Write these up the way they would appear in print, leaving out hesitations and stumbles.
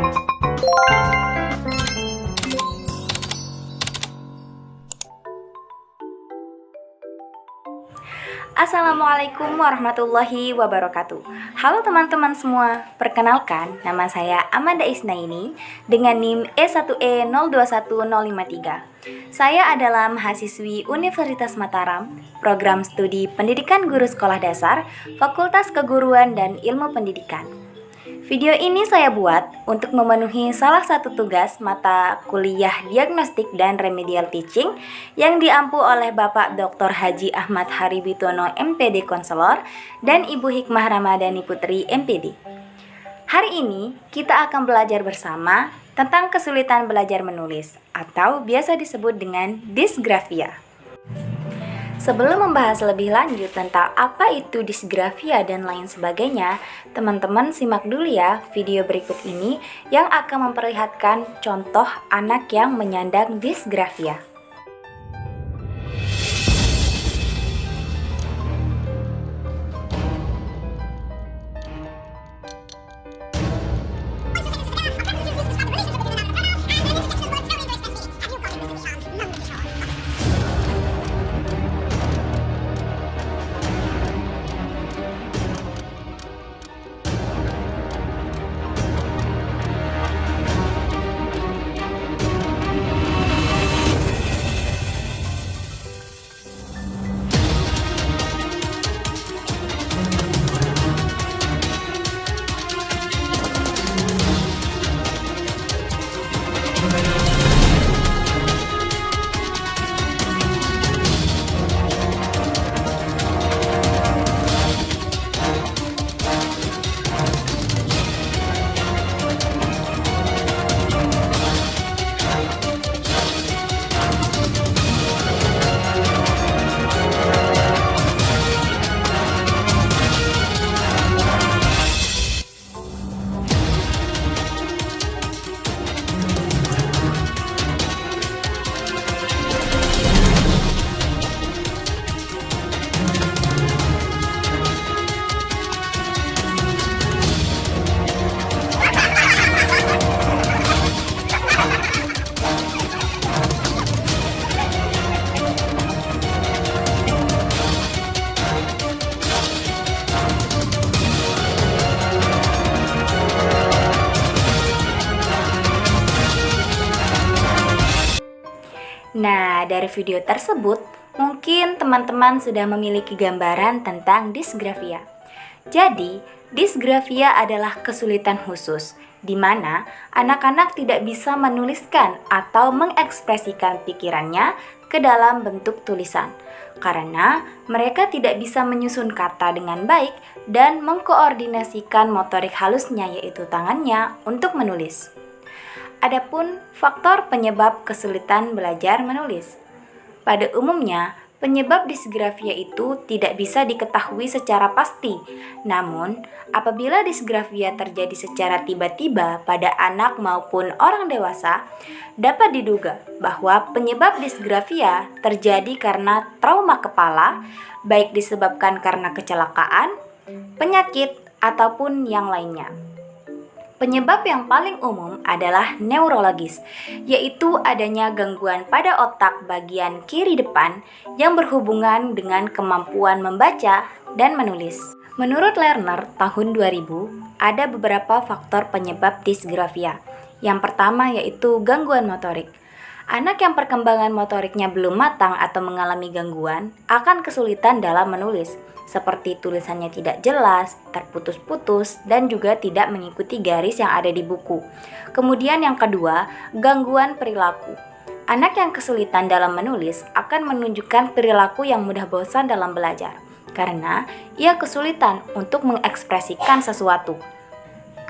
Assalamualaikum warahmatullahi wabarakatuh. Halo teman-teman semua, perkenalkan nama saya Amanda Isnaini dengan NIM E1E021053. Saya adalah mahasiswi Universitas Mataram, Program Studi Pendidikan Guru Sekolah Dasar, Fakultas Keguruan dan Ilmu Pendidikan. Video ini saya buat untuk memenuhi salah satu tugas mata kuliah Diagnostik dan Remedial Teaching yang diampu oleh Bapak Dr. Haji Ahmad Haribitono MPD Konselor dan Ibu Hikmah Ramadhani Putri MPD. Hari ini kita akan belajar bersama tentang kesulitan belajar menulis atau biasa disebut dengan disgrafia. Sebelum membahas lebih lanjut tentang apa itu disgrafia dan lain sebagainya, teman-teman simak dulu ya video berikut ini yang akan memperlihatkan contoh anak yang menyandang disgrafia. Nah, dari video tersebut, mungkin teman-teman sudah memiliki gambaran tentang disgrafia. Jadi, disgrafia adalah kesulitan khusus, di mana anak-anak tidak bisa menuliskan atau mengekspresikan pikirannya ke dalam bentuk tulisan, karena mereka tidak bisa menyusun kata dengan baik dan mengkoordinasikan motorik halusnya yaitu tangannya untuk menulis. Adapun faktor penyebab kesulitan belajar menulis. Pada umumnya, penyebab disgrafia itu tidak bisa diketahui secara pasti. Namun, apabila disgrafia terjadi secara tiba-tiba pada anak maupun orang dewasa, dapat diduga bahwa penyebab disgrafia terjadi karena trauma kepala, baik disebabkan karena kecelakaan, penyakit, ataupun yang lainnya. Penyebab yang paling umum adalah neurologis, yaitu adanya gangguan pada otak bagian kiri depan yang berhubungan dengan kemampuan membaca dan menulis. Menurut Lerner tahun 2000, ada beberapa faktor penyebab disgrafia. Yang pertama yaitu gangguan motorik. Anak yang perkembangan motoriknya belum matang atau mengalami gangguan akan kesulitan dalam menulis, seperti tulisannya tidak jelas, terputus-putus, dan juga tidak mengikuti garis yang ada di buku. Kemudian yang kedua, gangguan perilaku. Anak yang kesulitan dalam menulis akan menunjukkan perilaku yang mudah bosan dalam belajar, karena ia kesulitan untuk mengekspresikan sesuatu.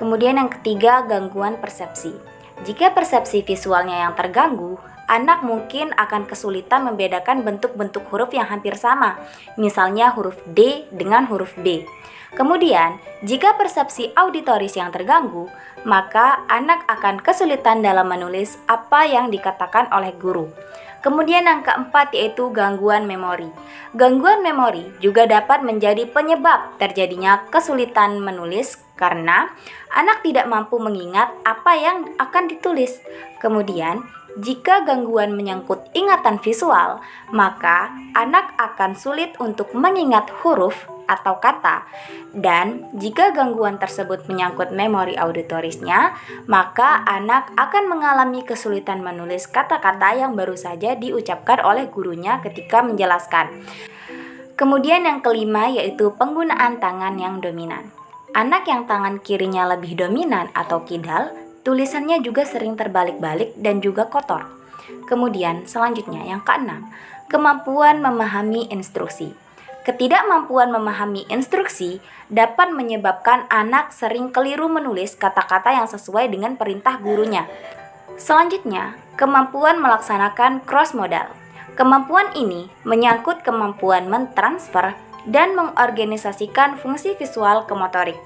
Kemudian yang ketiga, gangguan persepsi. Jika persepsi visualnya yang terganggu, anak mungkin akan kesulitan membedakan bentuk-bentuk huruf yang hampir sama, misalnya huruf D dengan huruf B. Kemudian, jika persepsi auditoris yang terganggu, maka anak akan kesulitan dalam menulis apa yang dikatakan oleh guru. Kemudian yang keempat yaitu gangguan memori. Gangguan memori juga dapat menjadi penyebab terjadinya kesulitan menulis karena anak tidak mampu mengingat apa yang akan ditulis. Kemudian, jika gangguan menyangkut ingatan visual, maka anak akan sulit untuk mengingat huruf atau kata. Dan jika gangguan tersebut menyangkut memori auditorisnya, maka anak akan mengalami kesulitan menulis kata-kata yang baru saja diucapkan oleh gurunya ketika menjelaskan. Kemudian yang kelima yaitu penggunaan tangan yang dominan. Anak yang tangan kirinya lebih dominan atau kidal, tulisannya juga sering terbalik-balik dan juga kotor. Kemudian selanjutnya yang keenam, kemampuan memahami instruksi. Ketidakmampuan memahami instruksi dapat menyebabkan anak sering keliru menulis kata-kata yang sesuai dengan perintah gurunya. Selanjutnya, kemampuan melaksanakan cross modal. Kemampuan ini menyangkut kemampuan mentransfer dan mengorganisasikan fungsi visual ke motorik.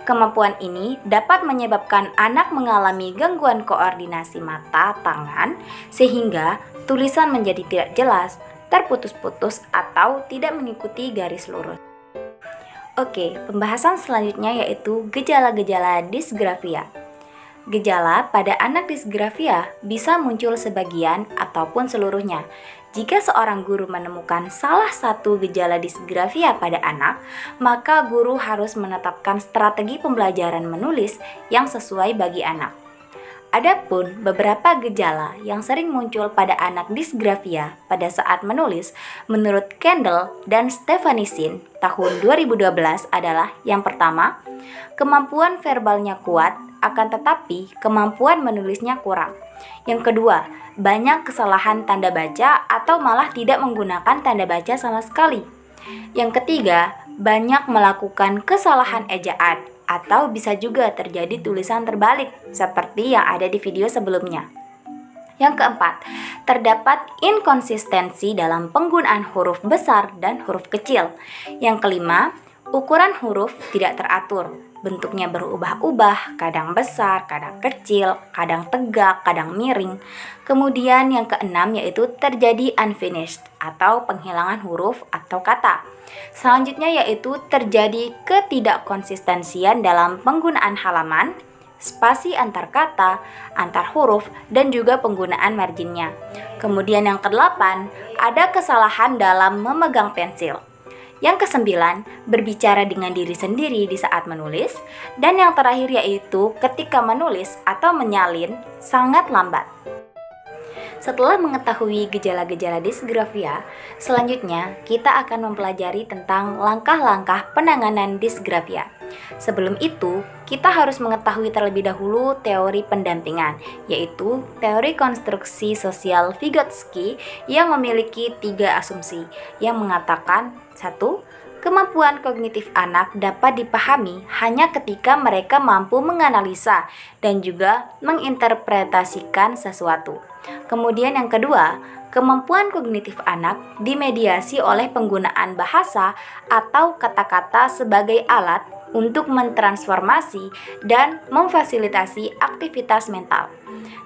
Kemampuan ini dapat menyebabkan anak mengalami gangguan koordinasi mata, tangan, sehingga tulisan menjadi tidak jelas, terputus-putus, atau tidak mengikuti garis lurus. Oke, pembahasan selanjutnya yaitu gejala-gejala disgrafia. Gejala pada anak disgrafia bisa muncul sebagian ataupun seluruhnya. Jika seorang guru menemukan salah satu gejala disgrafia pada anak, maka guru harus menetapkan strategi pembelajaran menulis yang sesuai bagi anak. Adapun beberapa gejala yang sering muncul pada anak disgrafia pada saat menulis, menurut Kendall dan Stephenson tahun 2012 adalah yang pertama, kemampuan verbalnya kuat, akan tetapi kemampuan menulisnya kurang. Yang kedua, banyak kesalahan tanda baca atau malah tidak menggunakan tanda baca sama sekali. Yang ketiga, banyak melakukan kesalahan ejaan atau bisa juga terjadi tulisan terbalik seperti yang ada di video sebelumnya. Yang keempat, terdapat inkonsistensi dalam penggunaan huruf besar dan huruf kecil. Yang kelima, ukuran huruf tidak teratur. Bentuknya berubah-ubah, kadang besar, kadang kecil, kadang tegak, kadang miring. Kemudian yang keenam yaitu terjadi unfinished atau penghilangan huruf atau kata. Selanjutnya yaitu terjadi ketidakkonsistensian dalam penggunaan halaman, spasi antar kata, antar huruf, dan juga penggunaan marginnya. Kemudian yang kedelapan, ada kesalahan dalam memegang pensil. Yang kesembilan, berbicara dengan diri sendiri di saat menulis. Dan yang terakhir yaitu ketika menulis atau menyalin sangat lambat. Setelah mengetahui gejala-gejala disgrafia, selanjutnya kita akan mempelajari tentang langkah-langkah penanganan disgrafia. Sebelum itu, kita harus mengetahui terlebih dahulu teori pendampingan, yaitu teori konstruksi sosial Vygotsky yang memiliki 3 asumsi yang mengatakan 1. Kemampuan kognitif anak dapat dipahami hanya ketika mereka mampu menganalisa dan juga menginterpretasikan sesuatu. Kemudian yang kedua, kemampuan kognitif anak dimediasi oleh penggunaan bahasa atau kata-kata sebagai alat untuk mentransformasi dan memfasilitasi aktivitas mental.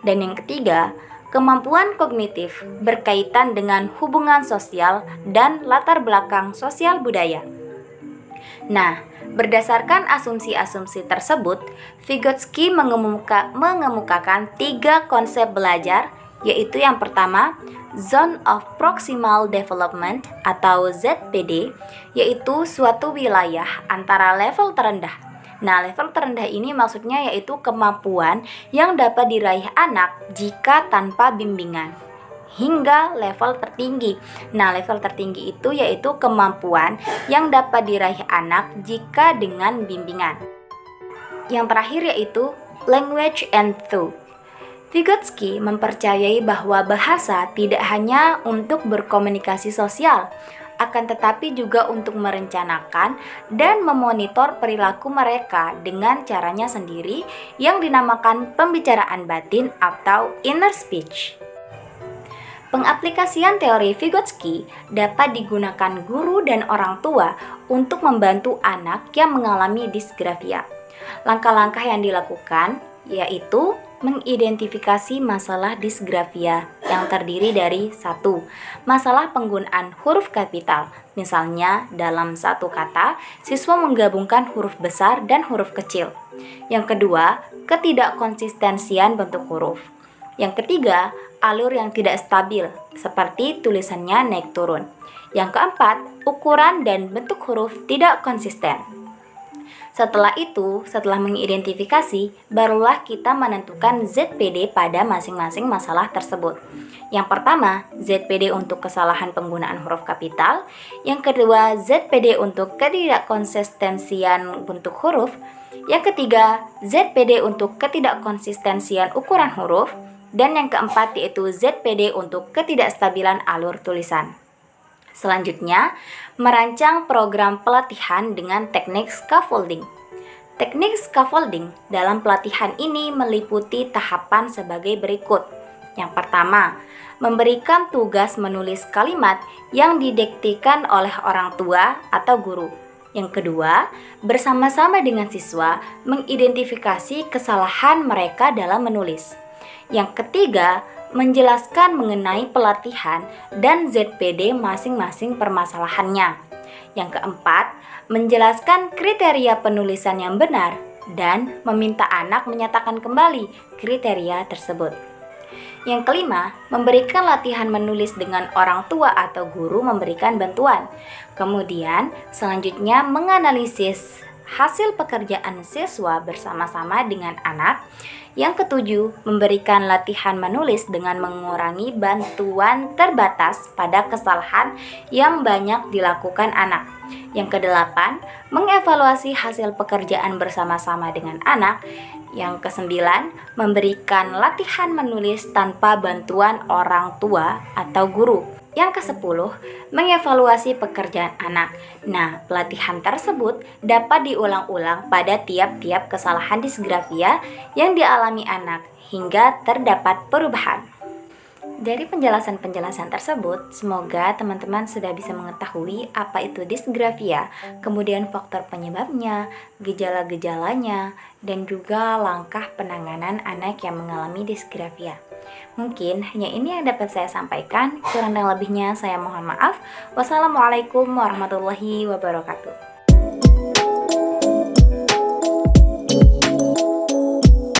Dan yang ketiga, kemampuan kognitif berkaitan dengan hubungan sosial dan latar belakang sosial budaya. Nah, berdasarkan asumsi-asumsi tersebut, Vygotsky mengemukakan 3 konsep belajar, yaitu yang pertama, Zone of Proximal Development atau ZPD, yaitu suatu wilayah antara level terendah. Nah, level terendah ini maksudnya yaitu kemampuan yang dapat diraih anak jika tanpa bimbingan, hingga level tertinggi. Nah, level tertinggi itu yaitu kemampuan yang dapat diraih anak jika dengan bimbingan. Yang terakhir yaitu Language and Thought. Vygotsky mempercayai bahwa bahasa tidak hanya untuk berkomunikasi sosial, akan tetapi juga untuk merencanakan dan memonitor perilaku mereka dengan caranya sendiri yang dinamakan pembicaraan batin atau inner speech. Pengaplikasian teori Vygotsky dapat digunakan guru dan orang tua untuk membantu anak yang mengalami disgrafia. Langkah-langkah yang dilakukan yaitu mengidentifikasi masalah disgrafia yang terdiri dari 1. Masalah penggunaan huruf kapital. Misalnya, dalam satu kata, siswa menggabungkan huruf besar dan huruf kecil. Yang kedua, ketidakkonsistensian bentuk huruf. Yang ketiga, alur yang tidak stabil, seperti tulisannya naik turun. Yang keempat, ukuran dan bentuk huruf tidak konsisten. Setelah itu, setelah mengidentifikasi, barulah kita menentukan ZPD pada masing-masing masalah tersebut. Yang pertama, ZPD untuk kesalahan penggunaan huruf kapital. Yang kedua, ZPD untuk ketidakkonsistensian bentuk huruf. Yang ketiga, ZPD untuk ketidakkonsistensian ukuran huruf. Dan yang keempat yaitu ZPD untuk ketidakstabilan alur tulisan. Selanjutnya, merancang program pelatihan dengan teknik scaffolding. Teknik scaffolding dalam pelatihan ini meliputi tahapan sebagai berikut. Yang pertama, memberikan tugas menulis kalimat yang didiktikan oleh orang tua atau guru. Yang kedua, bersama-sama dengan siswa mengidentifikasi kesalahan mereka dalam menulis. Yang ketiga, menjelaskan mengenai pelatihan dan ZPD masing-masing permasalahannya. Yang keempat, menjelaskan kriteria penulisan yang benar dan meminta anak menyatakan kembali kriteria tersebut. Yang kelima, memberikan latihan menulis dengan orang tua atau guru memberikan bantuan. Kemudian, selanjutnya menganalisis hasil pekerjaan siswa bersama-sama dengan anak. Yang ketujuh, memberikan latihan menulis dengan mengurangi bantuan terbatas pada kesalahan yang banyak dilakukan anak. Yang kedelapan, mengevaluasi hasil pekerjaan bersama-sama dengan anak. Yang kesembilan, memberikan latihan menulis tanpa bantuan orang tua atau guru. Yang kesepuluh, mengevaluasi pekerjaan anak. Nah, pelatihan tersebut dapat diulang-ulang pada tiap-tiap kesalahan disgrafia yang dialami anak hingga terdapat perubahan. Dari penjelasan-penjelasan tersebut, semoga teman-teman sudah bisa mengetahui apa itu disgrafia, kemudian faktor penyebabnya, gejala-gejalanya, dan juga langkah penanganan anak yang mengalami disgrafia. Mungkin hanya ini yang dapat saya sampaikan, kurang dan lebihnya saya mohon maaf. Wassalamualaikum warahmatullahi wabarakatuh.